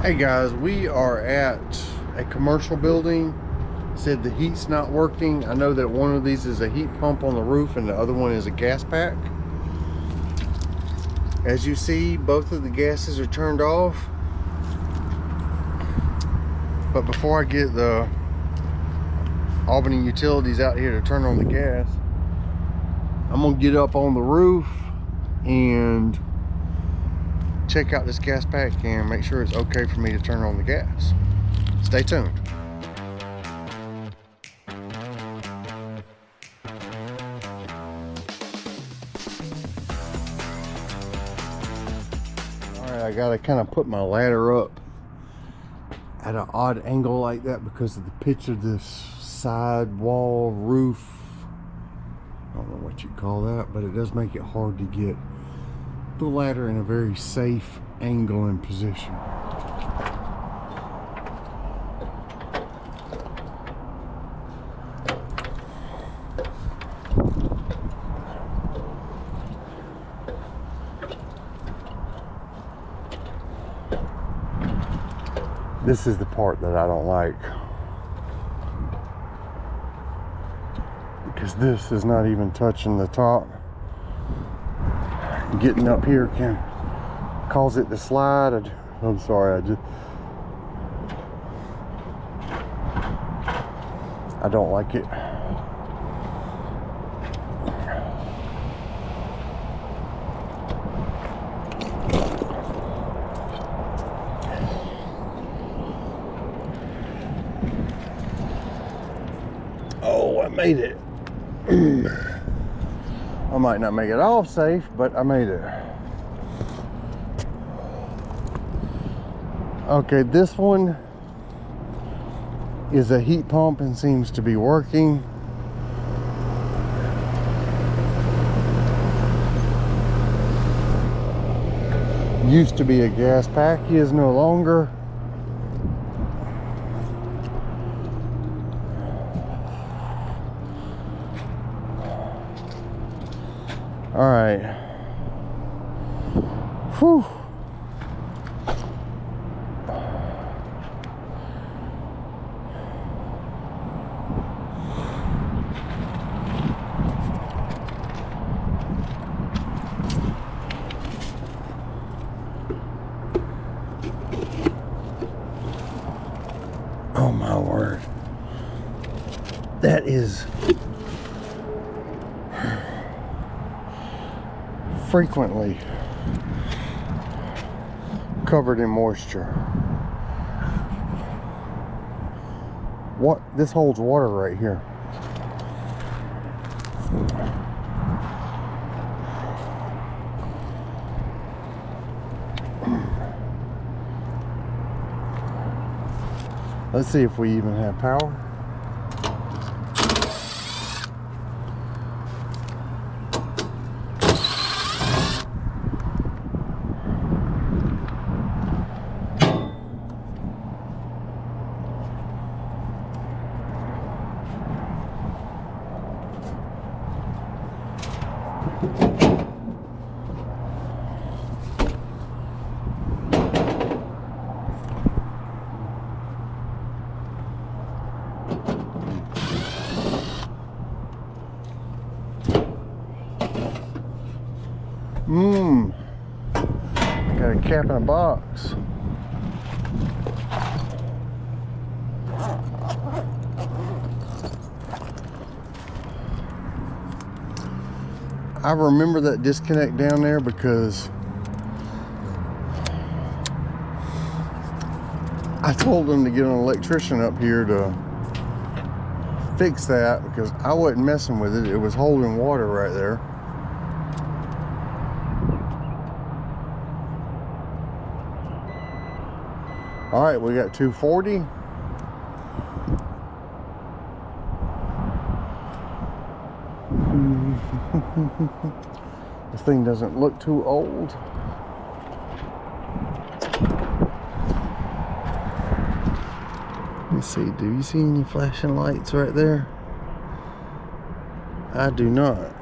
Hey guys, we are at a commercial building. Said the heat's not working. I know that one of these is a heat pump on the roof and the other one is a gas pack. As you see, both of the gases are turned off. But before I get the Albany Utilities out here to turn on the gas, I'm gonna get up on the roof and check out this gas pack and make sure it's okay for me to turn on the gas. Stay tuned. Alright, I gotta kind of put my ladder up at an odd angle like that because of the pitch of this side wall roof. I don't know what you call that, but it does make it hard to get the ladder in a very safe angle and position. This is the part that I don't like, because this is not even touching the top. Getting up here can cause it to slide. I'm sorry, I don't like it. Oh, I made it. I might not make it all safe, but I made it. Okay, this one is a heat pump and seems to be working. Used to be a gas pack, is no longer. All right. Whew. Oh my word. That is frequently covered in moisture. What? This holds water right here. Let's see if we even have power. Got a cap in a box. I remember that disconnect down there because I told them to get an electrician up here to fix that because I wasn't messing with it. It was holding water right there. All right, we got 240. This thing doesn't look too old. Let me see, do you see any flashing lights right there? I do not.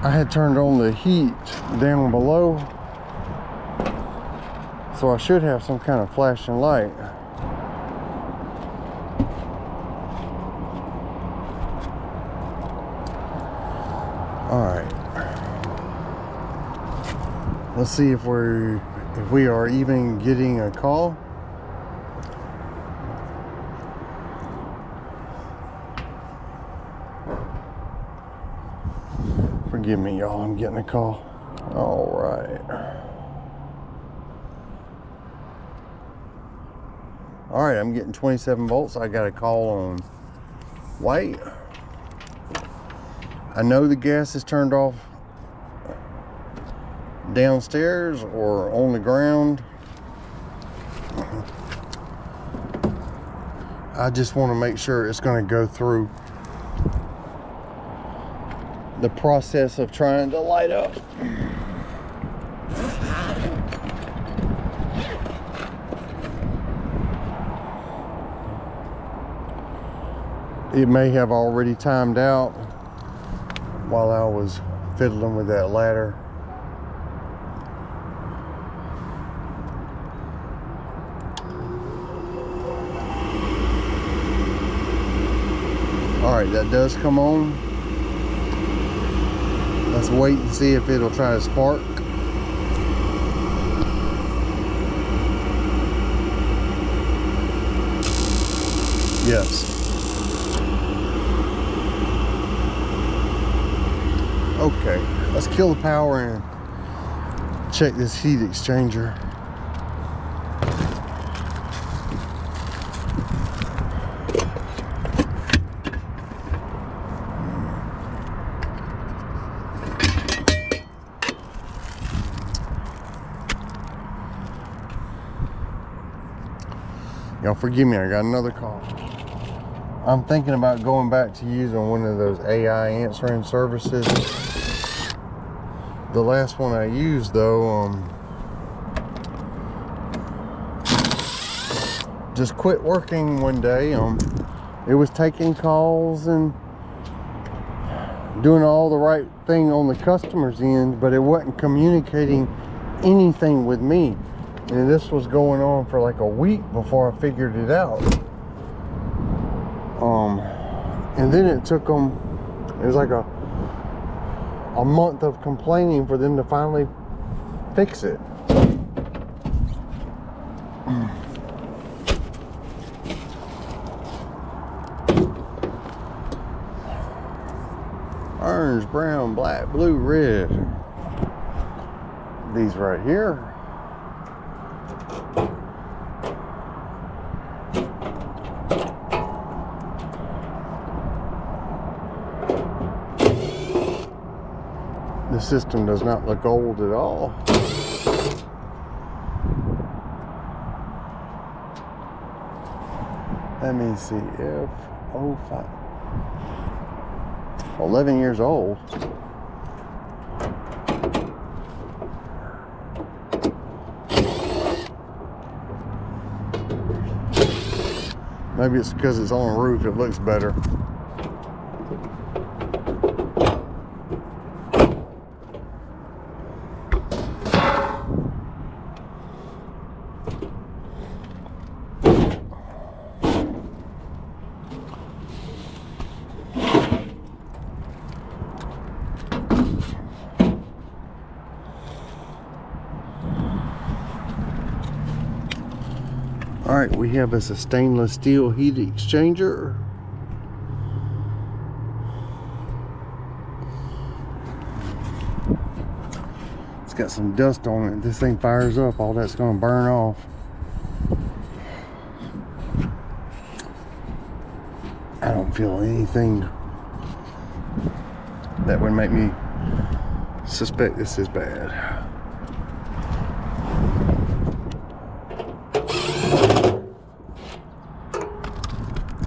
I had turned on the heat down below, so I should have some kind of flashing light. Alright. Let's see if we are even getting a call. Forgive me, y'all, I'm getting a call. Alright. Alright, I'm getting 27 volts. I got a call on white. I know the gas is turned off downstairs or on the ground. I just want to make sure it's going to go through the process of trying to light up. It may have already timed out while I was fiddling with that ladder. Alright, that does come on. Let's wait and see if it'll try to spark. Yes. Okay, let's kill the power and check this heat exchanger. Y'all forgive me, I got another call. I'm thinking about going back to using one of those AI answering services. The last one I used, though, just quit working one day. It was taking calls and doing all the right thing on the customer's end, but it wasn't communicating anything with me. And this was going on for like a week before I figured it out. And then it took them, it was like a month of complaining for them to finally fix it. Orange, brown, black, blue, red. These right here. The system does not look old at all. Let me see, F05. 11 years old. Maybe it's because it's on a roof, it looks better. Alright, we have a stainless steel heat exchanger. It's got some dust on it. This thing fires up, all that's going to burn off. I don't feel anything that would make me suspect this is bad.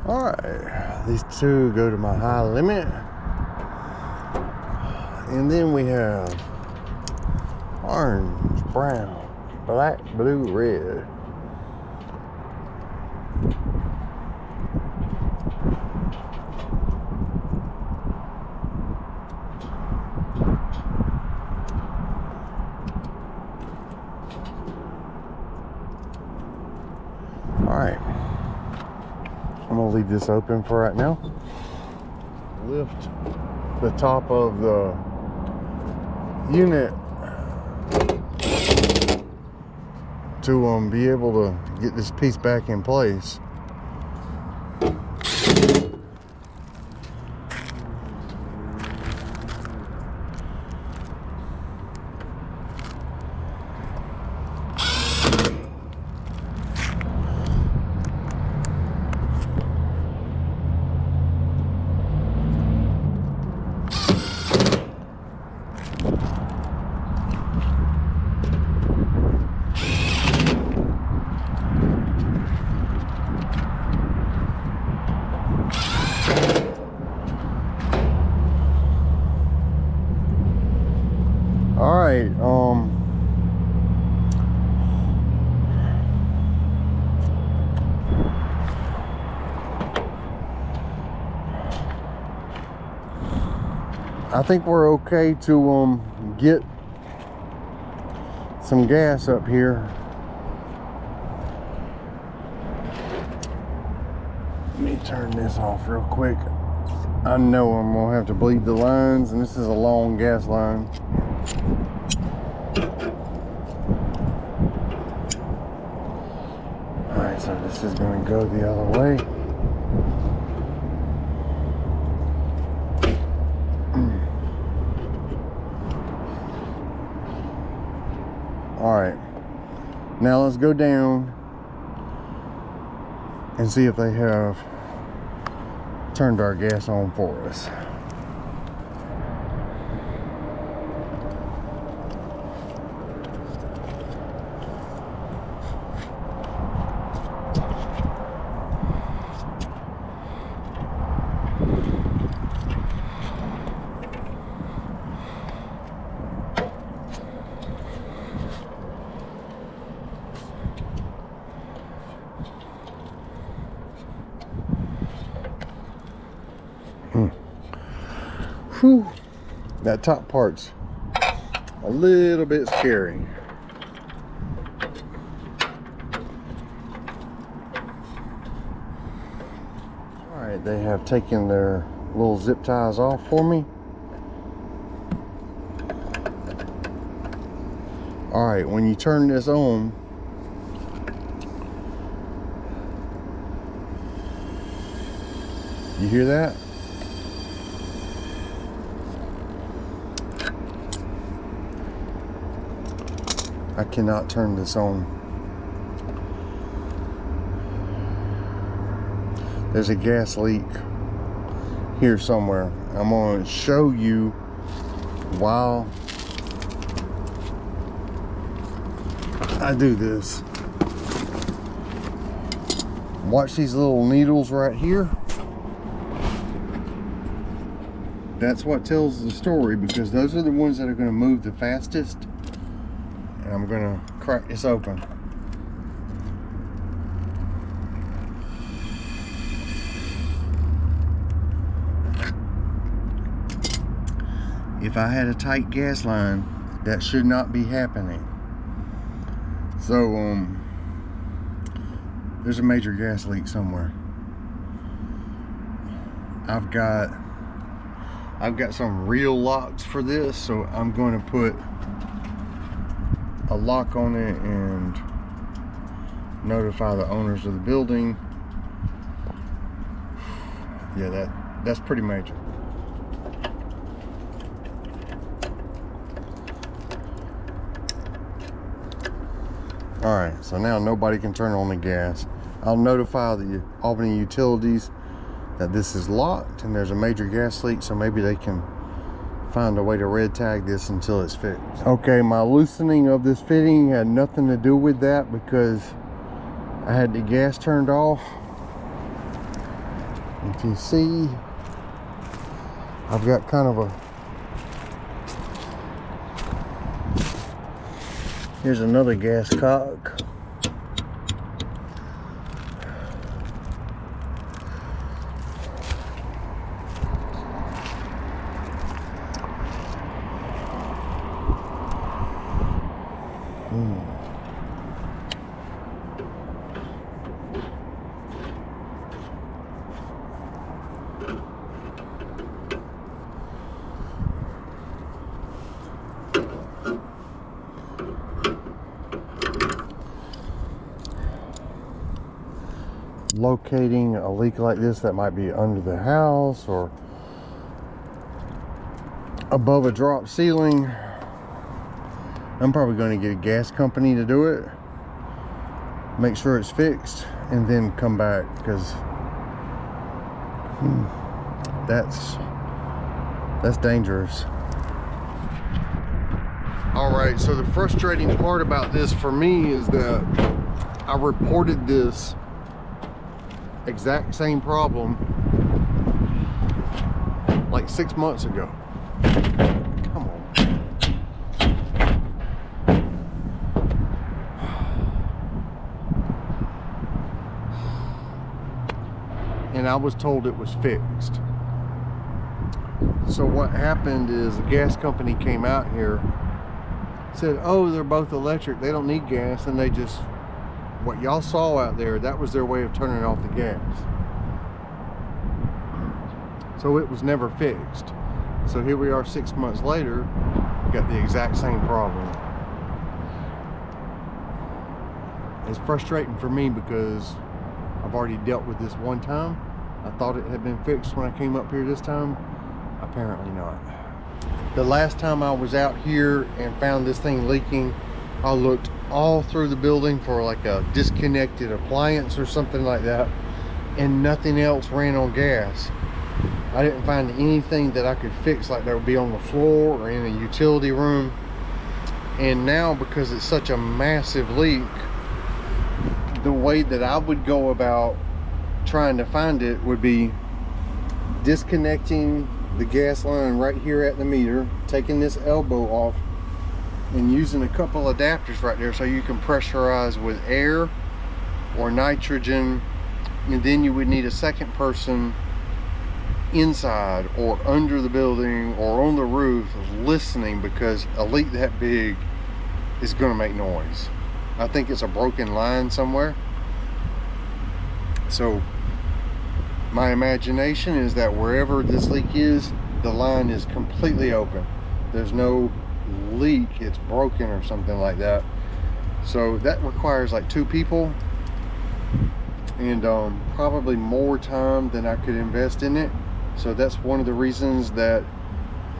Alright, these two go to my high limit. And then we have orange, brown, black, blue, red. I'm gonna leave this open for right now. Lift the top of the unit to be able to get this piece back in place. Alright, I think we're okay to get some gas up here. Let me turn this off real quick. I know I'm gonna have to bleed the lines, and this is a long gas line. Alright, so this is gonna go the other way. Alright, now let's go down and see if they have turned our gas on for us. Whew. That top part's a little bit scary. Alright, they have taken their little zip ties off for me. Alright, when you turn this on, you hear that? I cannot turn this on. There's a gas leak here somewhere. I'm going to show you while I do this. Watch these little needles right here. That's what tells the story, because those are the ones that are going to move the fastest. And I'm going to crack this open. If I had a tight gas line, that should not be happening. So there's a major gas leak somewhere. I've got some real locks for this, so I'm going to put a lock on it and notify the owners of the building. Yeah, that's pretty major. Alright, so now nobody can turn on the gas. I'll notify the Albany Utilities that this is locked and there's a major gas leak, so maybe they can find a way to red tag this until it's fixed. Okay, my loosening of this fitting had nothing to do with that, because I had the gas turned off. If you see, I've got kind of a, here's another gas cock. locating a leak like this that might be under the house or above a drop ceiling, I'm probably going to get a gas company to do it, make sure it's fixed, and then come back, because that's dangerous. All right, so the frustrating part about this for me is that I reported this exact same problem like 6 months ago. Come on. And I was told it was fixed. So what happened is the gas company came out here, said, oh, they're both electric, they don't need gas, and they just, what y'all saw out there, that was their way of turning off the gas. So it was never fixed. So here we are 6 months later, got the exact same problem. It's frustrating for me because I've already dealt with this one time. I thought it had been fixed when I came up here this time. Apparently not. The last time I was out here and found this thing leaking, I looked all through the building for like a disconnected appliance or something like that, and nothing else ran on gas. I didn't find anything that I could fix, like that would be on the floor or in a utility room. And now, because it's such a massive leak, the way that I would go about trying to find it would be disconnecting the gas line right here at the meter, taking this elbow off, and using a couple adapters right there so you can pressurize with air or nitrogen. And then you would need a second person inside or under the building or on the roof listening, because a leak that big is going to make noise. I think it's a broken line somewhere. So my imagination is that wherever this leak is, the line is completely open. There's no leak, it's broken or something like that. So that requires like 2 people and probably more time than I could invest in it. So that's one of the reasons that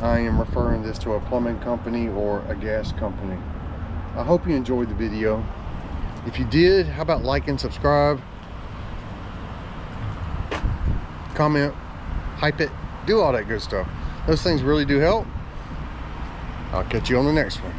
I am referring this to a plumbing company or a gas company. I hope you enjoyed the video. If you did, how about like and subscribe, comment, hype it, do all that good stuff. Those things really do help. I'll catch you on the next one.